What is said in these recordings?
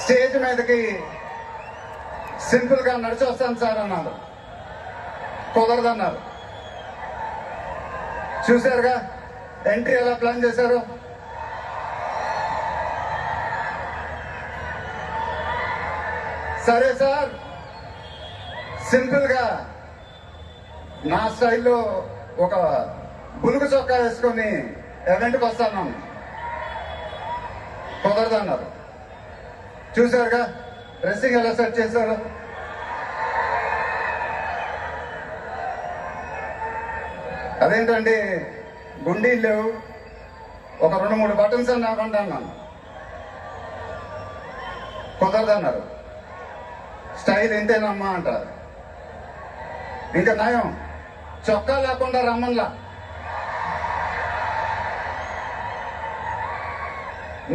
Stage మీదకి simple గా నడిచి వస్తాను సార్ అన్నారు. కుదరదన్నారు. చూశారుగా ఎంట్రీ ఎలా ప్లాన్ చేశారు. సరే సార్, సింపుల్ గా నా స్టైల్లో ఒక బులుగు చొక్కా వేసుకొని ఈవెంట్కి వస్తాను. కుదరదన్నారు. చూశారుగా డ్రెస్సింగ్ ఎలా సెట్ చేశారు. అదేంటండి గుండీలు లేవు, ఒక 2-3 బటన్స్ అని నాకంటే అన్నాను. కుదరదన్నారు. స్టైల్ ఇంతేనమ్మా అంటారు. ఇంకా నయం చొక్కా లేకుండా రమ్మన్లా.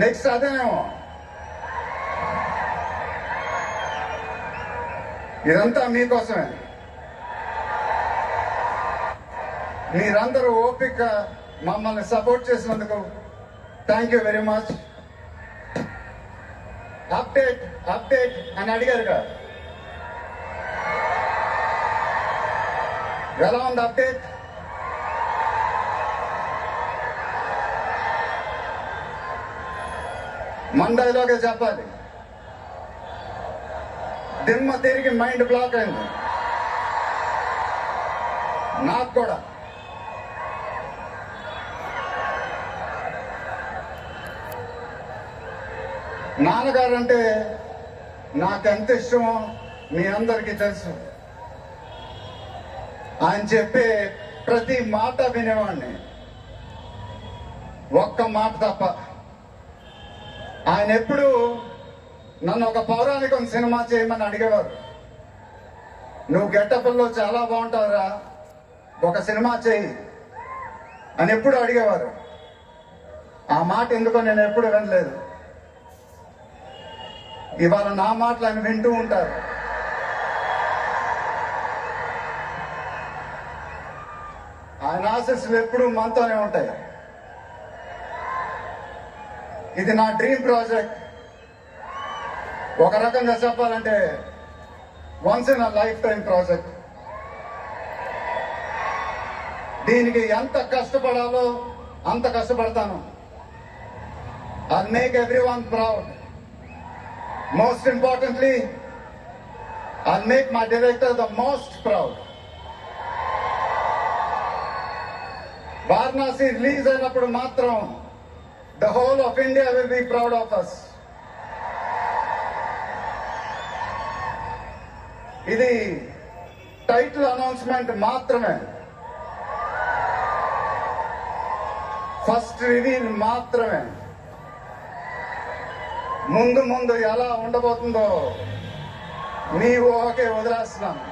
నెక్స్ట్ అదేనేమో. ఇదంతా మీకోసమే. మీరందరూ ఓపిక మమ్మల్ని సపోర్ట్ చేసినందుకు thank you very much. Update update అని అడిగారుగా, ఎలా ఉంది అప్డేట్? మన డైలాగే చెప్పాలి. దిమ్మ తిరిగి మైండ్ బ్లాక్ అయింది నాకు కూడా. నాన్నగారంటే నాకెంత ఇష్టమో మీ అందరికీ తెలుసు. ఆయన చెప్పే ప్రతి మాట వినేవాడిని, ఒక్క మాట తప్ప. ఆయన ఎప్పుడు నన్ను ఒక పౌరాణికం సినిమా చేయమని అడిగేవారు. నువ్వు గెటప్లో చాలా బాగుంటావురా, ఒక సినిమా చేయి అని ఎప్పుడు అడిగేవారు. ఆ మాట ఎందుకో నేను ఎప్పుడు వినలేదు. ఇవాళ నా మాటలు ఆయన వింటూ ఉంటారు. ఆయన ఆశీస్సులు ఎప్పుడూ మనతోనే ఉంటాయి. ఇది నా డ్రీమ్ ప్రాజెక్ట్. ఒక రకంగా చెప్పాలంటే once in a life time project. దీనికి ఎంత కష్టపడాలో అంత కష్టపడతాను. I'll make everyone proud. Most importantly, I'll make my director the most proud. Varanasi release అయినప్పుడు మాత్రం the whole of India will be proud of us. ఇది title announcement మాత్రమే, first reveal మాత్రమే. ముందు ముందు ఎలా ఉండబోతుందో మీ ఊహకే వదిలేస్తున్నాను.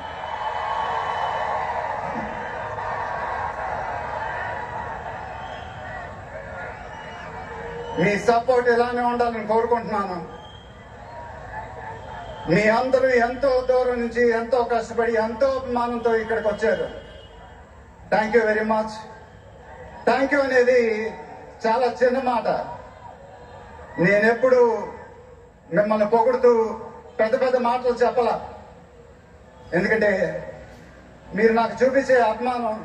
మీ సపోర్ట్ ఇలానే ఉండాలని కోరుకుంటున్నాను. మీ అందరూ ఎంతో దూరం నుంచి ఎంతో కష్టపడి ఎంతో అభిమానంతో ఇక్కడికి వచ్చారు. Thank you very much. Thank you అనేది చాలా చిన్న మాట. నేనెప్పుడు మిమ్మల్ని పొగుడుతూ పెద్ద పెద్ద మాటలు చెప్పలా. ఎందుకంటే మీరు నాకు చూపించే అభిమానం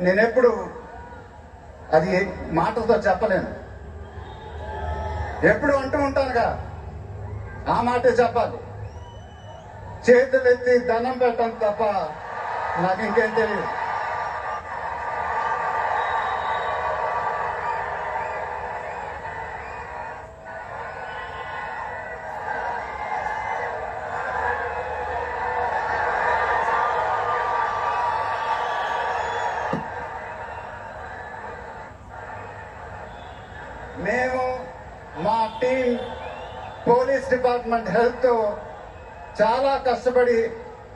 నేనెప్పుడు అది మాటలతో చెప్పలేను. ఎప్పుడు అంటూ ఉంటానుగా, ఆ మాటే చెప్పాలి. చేతులు ఎత్తి దండం పెట్టడం తప్ప నాకు ఇంకేం తెలియదు. మేము మా టీం పోలీస్ డిపార్ట్మెంట్ హెల్త్ చాలా కష్టపడి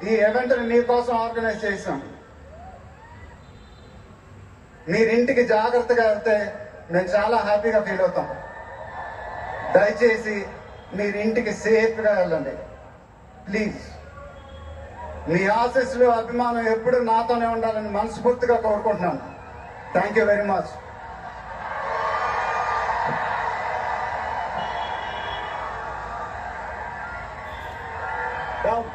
ఈ ఈవెంట్ని మీకోసం ఆర్గనైజ్ చేశాం. మీరింటికి జాగ్రత్తగా వెళ్తే మేము చాలా హ్యాపీగా ఫీల్ అవుతాం. దయచేసి మీరింటికి సేఫ్గా వెళ్ళండి ప్లీజ్. మీ ఆశీస్సులు అభిమానం ఎప్పుడు నాతోనే ఉండాలని మనస్ఫూర్తిగా కోరుకుంటున్నాను. Thank you very much. Down